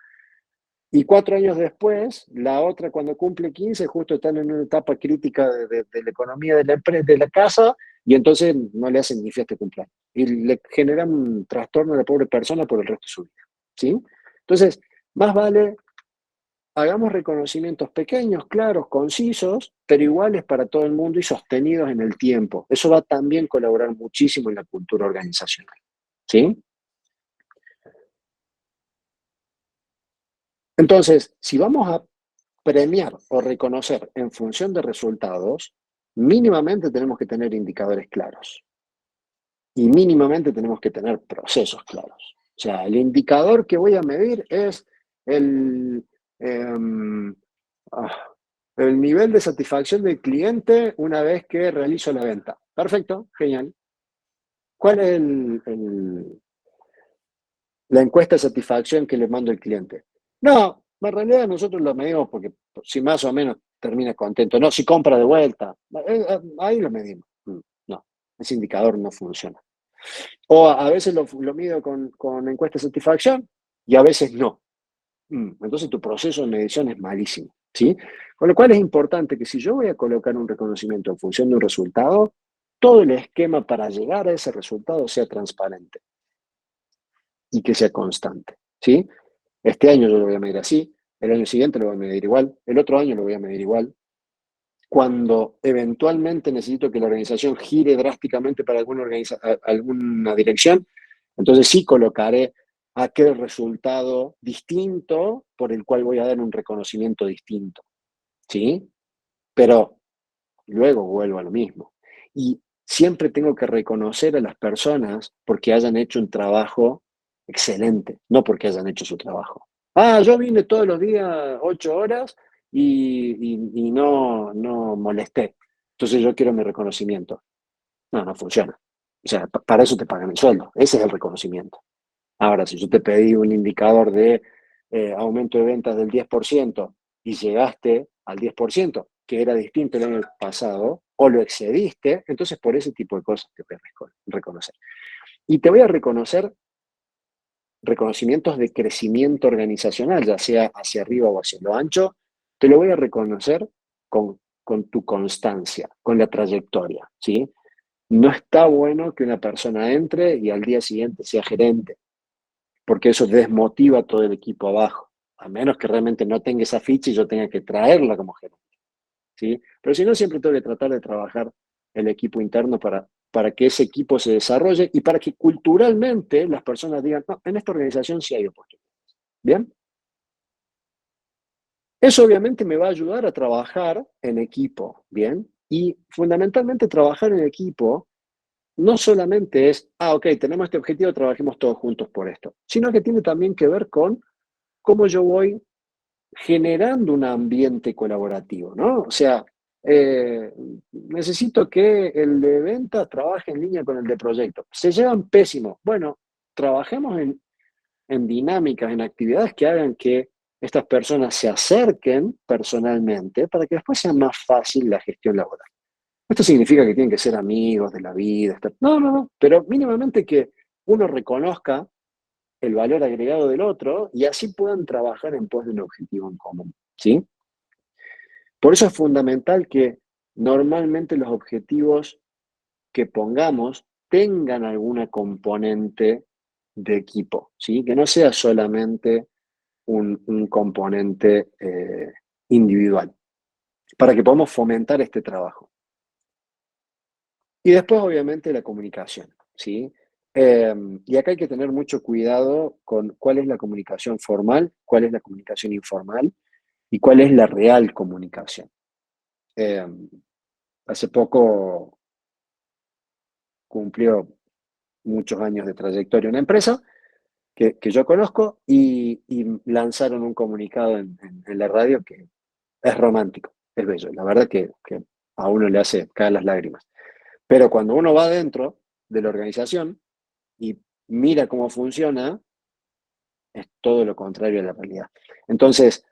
Y 4 años después, la otra cuando cumple 15 justo están en una etapa crítica de la economía de la casa, y entonces no le hacen ni fiesta de cumpleaños. Y le generan un trastorno a la pobre persona por el resto de su vida. ¿Sí? Entonces, más vale hagamos reconocimientos pequeños, claros, concisos, pero iguales para todo el mundo y sostenidos en el tiempo. Eso va también a colaborar muchísimo en la cultura organizacional. ¿Sí? Entonces, si vamos a premiar o reconocer en función de resultados, mínimamente tenemos que tener indicadores claros y mínimamente tenemos que tener procesos claros. O sea, el indicador que voy a medir es el, eh, el nivel de satisfacción del cliente una vez que realizo la venta. Perfecto, genial. ¿Cuál es la encuesta de satisfacción que le mando al cliente? No, en realidad nosotros lo medimos porque si más o menos termina contento. No, si compra de vuelta. Ahí lo medimos. No, ese indicador no funciona. O a veces lo mido con encuesta de satisfacción y a veces no. Entonces tu proceso de medición es malísimo. ¿Sí? Con lo cual es importante que si yo voy a colocar un reconocimiento en función de un resultado, todo el esquema para llegar a ese resultado sea transparente y que sea constante. ¿Sí? Este año yo lo voy a medir así, el año siguiente lo voy a medir igual, el otro año lo voy a medir igual. Cuando eventualmente necesito que la organización gire drásticamente para alguna dirección, entonces sí colocaré aquel resultado distinto por el cual voy a dar un reconocimiento distinto. ¿Sí? Pero luego vuelvo a lo mismo. Y siempre tengo que reconocer a las personas porque hayan hecho un trabajo excelente, no porque hayan hecho su trabajo. Ah, yo vine todos los días 8 horas y no molesté. Entonces yo quiero mi reconocimiento. No, no funciona. O sea, para eso te pagan el sueldo. Ese es el reconocimiento. Ahora, si yo te pedí un indicador de aumento de ventas del 10% y llegaste al 10%, que era distinto el año pasado, o lo excediste, entonces por ese tipo de cosas te voy a reconocer. Y te voy a reconocer reconocimientos de crecimiento organizacional, ya sea hacia arriba o hacia lo ancho, te lo voy a reconocer con tu constancia, con la trayectoria, ¿sí? No está bueno que una persona entre y al día siguiente sea gerente, porque eso desmotiva a todo el equipo abajo, a menos que realmente no tenga esa ficha y yo tenga que traerla como gerente, ¿sí? Pero si no, siempre tengo que tratar de trabajar el equipo interno para que ese equipo se desarrolle y para que culturalmente las personas digan, no, en esta organización sí hay oportunidades. ¿Bien? Eso obviamente me va a ayudar a trabajar en equipo, ¿bien? Y fundamentalmente trabajar en equipo no solamente es, ok, tenemos este objetivo, trabajemos todos juntos por esto, sino que tiene también que ver con cómo yo voy generando un ambiente colaborativo, ¿no? O sea, necesito que el de ventas trabaje en línea con el de proyecto. Se llevan pésimo. Bueno, trabajemos en dinámicas, en actividades que hagan que estas personas se acerquen personalmente para que después sea más fácil la gestión laboral. Esto significa que tienen que ser amigos de la vida. No, no, no, pero mínimamente que uno reconozca el valor agregado del otro y así puedan trabajar en pos de un objetivo en común, ¿sí? Por eso es fundamental que normalmente los objetivos que pongamos tengan alguna componente de equipo, ¿sí? Que no sea solamente un componente individual, para que podamos fomentar este trabajo. Y después, obviamente, la comunicación, ¿sí? Y acá hay que tener mucho cuidado con cuál es la comunicación formal, cuál es la comunicación informal y cuál es la real comunicación. Eh, Hace poco cumplió muchos años de trayectoria una empresa que yo conozco y lanzaron un comunicado en la radio que es romántico, es bello. La verdad que a uno le hace caer las lágrimas. Pero cuando uno va dentro de la organización y mira cómo funciona, es todo lo contrario a la realidad. Entonces,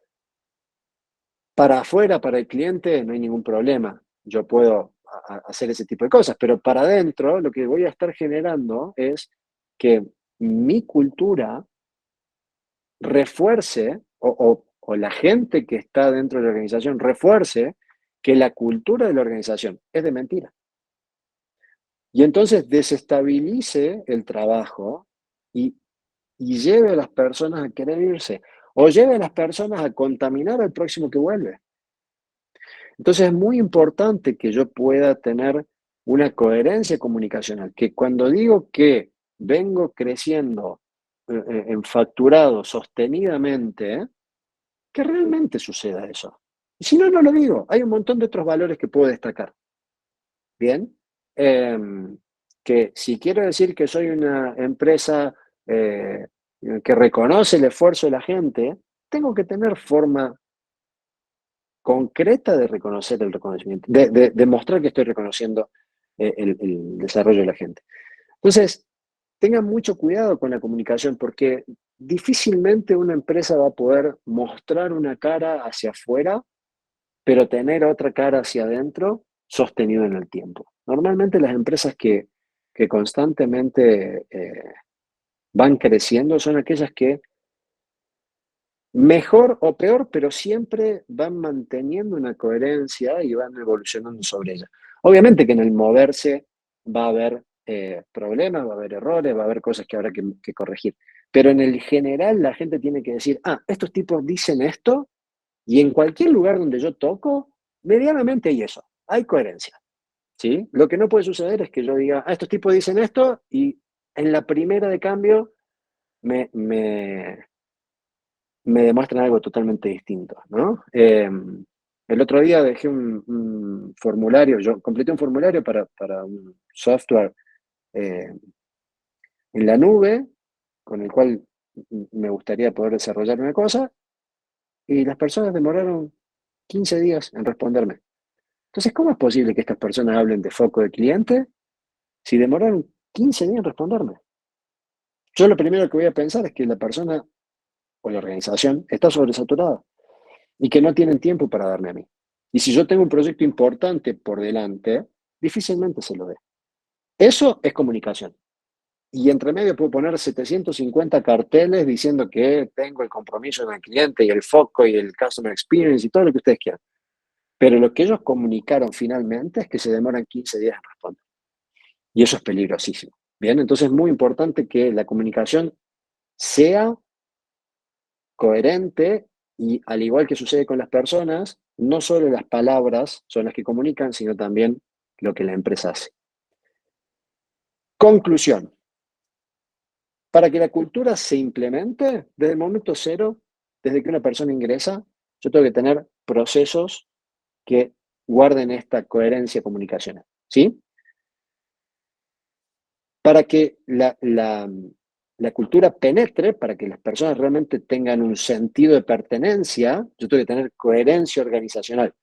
para afuera, para el cliente, no hay ningún problema. Yo puedo hacer ese tipo de cosas, pero para adentro lo que voy a estar generando es que mi cultura refuerce o la gente que está dentro de la organización refuerce que la cultura de la organización es de mentira. Y entonces desestabilice el trabajo y, y lleve a las personas a querer irse o lleve a las personas a contaminar al próximo que vuelve. Entonces es muy importante que yo pueda tener una coherencia comunicacional, que cuando digo que vengo creciendo en facturado sostenidamente, que realmente suceda eso. Y si no, no lo digo. Hay un montón de otros valores que puedo destacar. Bien. Que si quiero decir que soy una empresa que reconoce el esfuerzo de la gente, tengo que tener forma concreta de reconocer el reconocimiento, de mostrar que estoy reconociendo el desarrollo de la gente. Entonces, tengan mucho cuidado con la comunicación porque difícilmente una empresa va a poder mostrar una cara hacia afuera, pero tener otra cara hacia adentro sostenido en el tiempo. Normalmente las empresas que constantemente van creciendo son aquellas que mejor o peor, pero siempre van manteniendo una coherencia y van evolucionando sobre ella. Obviamente que en el moverse va a haber problemas, va a haber errores, va a haber cosas que habrá que corregir. Pero en el general la gente tiene que decir, estos tipos dicen esto y en cualquier lugar donde yo toco, medianamente hay eso, hay coherencia. ¿Sí? Lo que no puede suceder es que yo diga, estos tipos dicen esto y en la primera de cambio me, me, me demuestran algo totalmente distinto, ¿no? El otro día dejé un formulario, yo completé un formulario para un software eh, en la nube con el cual me gustaría poder desarrollar una cosa y las personas demoraron 15 días en responderme. Entonces, ¿cómo es posible que estas personas hablen de foco de cliente si demoraron 15 días en responderme? Yo lo primero que voy a pensar es que la persona o la organización está sobresaturada y que no tienen tiempo para darme a mí. Y si yo tengo un proyecto importante por delante, difícilmente se lo dé. Eso es comunicación. Y entre medio puedo poner 750 carteles diciendo que tengo el compromiso con el cliente y el foco y el customer experience y todo lo que ustedes quieran. Pero lo que ellos comunicaron finalmente es que se demoran 15 días en responder. Y eso es peligrosísimo. Bien, entonces es muy importante que la comunicación sea coherente y al igual que sucede con las personas, no solo las palabras son las que comunican, sino también lo que la empresa hace. Conclusión. Para que la cultura se implemente, desde el momento cero, desde que una persona ingresa, yo tengo que tener procesos que guarden esta coherencia comunicacional. ¿Sí? Para que la cultura penetre, para que las personas realmente tengan un sentido de pertenencia, yo tengo que tener coherencia organizacional.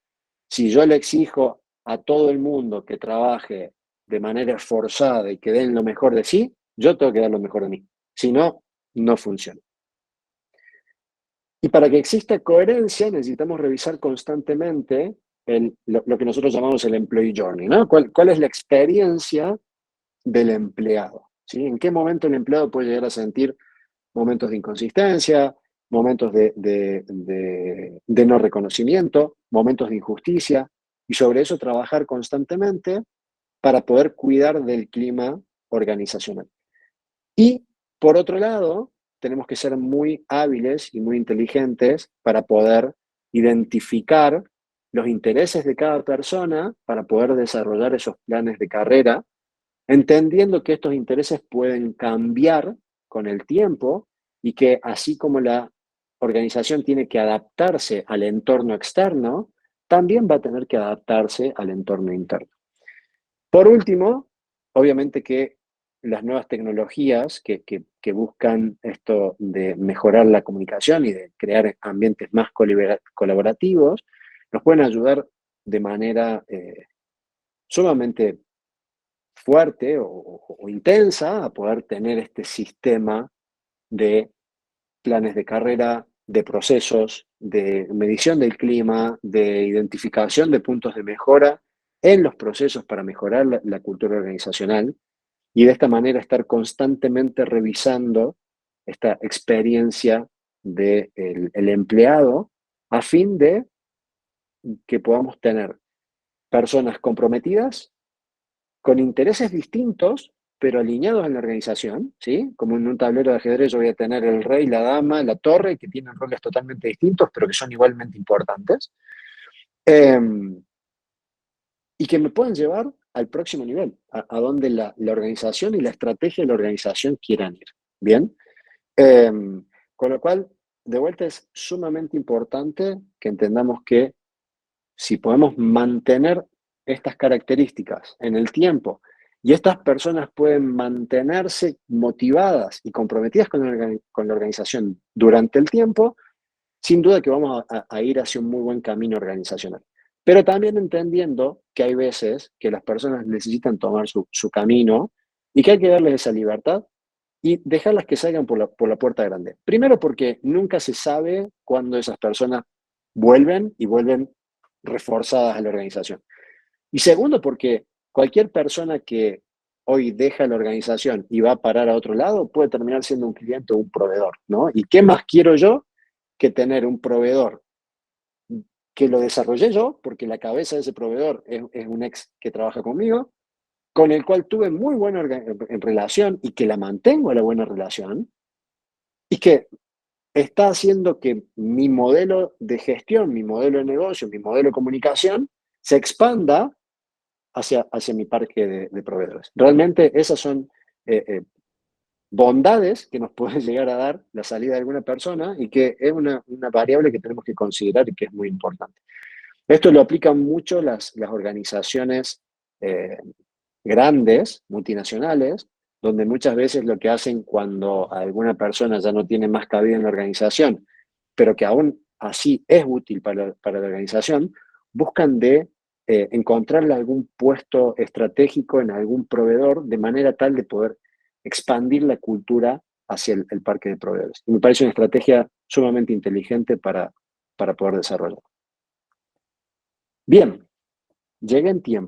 Si yo le exijo a todo el mundo que trabaje de manera esforzada y que den lo mejor de sí, yo tengo que dar lo mejor de mí. Si no, no funciona. Y para que exista coherencia, necesitamos revisar constantemente lo que nosotros llamamos el employee journey, ¿no? ¿Cuál es la experiencia del empleado? ¿Sí? ¿En qué momento el empleado puede llegar a sentir momentos de inconsistencia, momentos de no reconocimiento, momentos de injusticia? Y sobre eso trabajar constantemente para poder cuidar del clima organizacional. Y por otro lado, tenemos que ser muy hábiles y muy inteligentes para poder identificar los intereses de cada persona para poder desarrollar esos planes de carrera, entendiendo que estos intereses pueden cambiar con el tiempo y que así como la organización tiene que adaptarse al entorno externo, también va a tener que adaptarse al entorno interno. Por último, obviamente que las nuevas tecnologías que buscan esto de mejorar la comunicación y de crear ambientes más colaborativos, nos pueden ayudar de manera sumamente fuerte o intensa a poder tener este sistema de planes de carrera, de procesos, de medición del clima, de identificación de puntos de mejora en los procesos para mejorar la cultura organizacional y de esta manera estar constantemente revisando esta experiencia del el empleado a fin de que podamos tener personas comprometidas con intereses distintos, pero alineados en la organización, ¿sí? Como en un tablero de ajedrez yo voy a tener el rey, la dama, la torre, que tienen roles totalmente distintos, pero que son igualmente importantes, eh, y que me pueden llevar al próximo nivel, a donde la organización y la estrategia de la organización quieran ir, ¿bien? Eh, con lo cual, de vuelta es sumamente importante que entendamos que si podemos mantener estas características en el tiempo y estas personas pueden mantenerse motivadas y comprometidas con la organización durante el tiempo, sin duda que vamos a ir hacia un muy buen camino organizacional. Pero también entendiendo que hay veces que las personas necesitan tomar su camino y que hay que darles esa libertad y dejarlas que salgan por la puerta grande. Primero porque nunca se sabe cuándo esas personas vuelven y vuelven reforzadas a la organización. Y segundo porque cualquier persona que hoy deja la organización y va a parar a otro lado puede terminar siendo un cliente o un proveedor, ¿no? ¿Y qué más quiero yo que tener un proveedor que lo desarrollé yo, porque la cabeza de ese proveedor es un ex que trabaja conmigo, con el cual tuve muy buena en relación y que la mantengo la buena relación, y que está haciendo que mi modelo de gestión, mi modelo de negocio, mi modelo de comunicación se expanda hacia mi parque de proveedores. Realmente esas son bondades que nos puede llegar a dar la salida de alguna persona y que es una variable que tenemos que considerar y que es muy importante. Esto lo aplican mucho las organizaciones eh, grandes, multinacionales, donde muchas veces lo que hacen cuando alguna persona ya no tiene más cabida en la organización, pero que aún así es útil para la organización, buscan de encontrarle algún puesto estratégico en algún proveedor de manera tal de poder expandir la cultura hacia el parque de proveedores. Y me parece una estrategia sumamente inteligente para poder desarrollar. Bien, llega en tiempo.